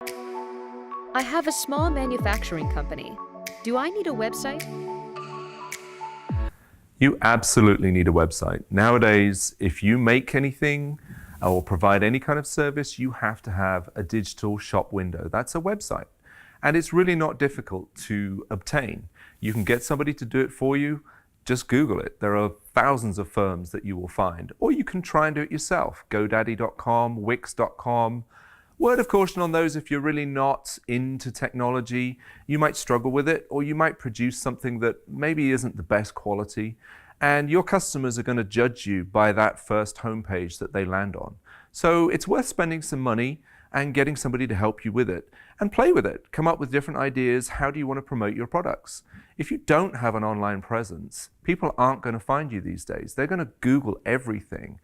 I have a small manufacturing company. Do I need a website? You absolutely need a website. Nowadays, if you make anything or provide any kind of service, you have to have a digital shop window. That's a website. And it's really not difficult to obtain. You can get somebody to do it for you. Just Google it. There are thousands of firms that you will find. Or you can try and do it yourself. GoDaddy.com, Wix.com. Word of caution on those: if you're really not into technology, you might struggle with it, or you might produce something that maybe isn't the best quality, and your customers are going to judge you by that first homepage that they land on. So it's worth spending some money and getting somebody to help you with it, and play with it. Come up with different ideas. How do you want to promote your products? If you don't have an online presence, people aren't going to find you these days. They're going to Google everything.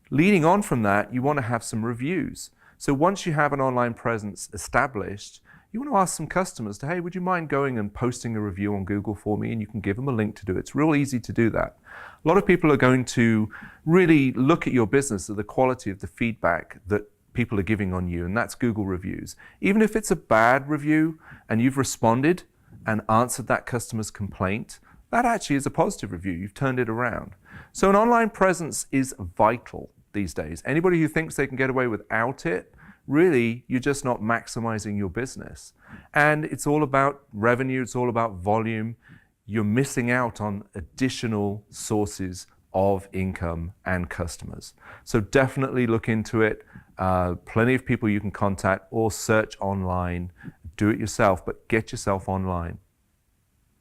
Leading on from that, you want to have some reviews. So once you have an online presence established, you want to ask some customers to, hey, would you mind going and posting a review on Google for me? And you can give them a link to do it. It's real easy to do that. A lot of people are going to really look at your business at the quality of the feedback that people are giving on you, and that's Google reviews. Even if it's a bad review and you've responded and answered that customer's complaint, that actually is a positive review. You've turned it around. So an online presence is vital these days. Anybody who thinks they can get away without it, really, you're just not maximizing your business. And it's all about revenue, it's all about volume. You're missing out on additional sources of income and customers. So definitely look into it. Plenty of people you can contact or search online. Do it yourself, but get yourself online.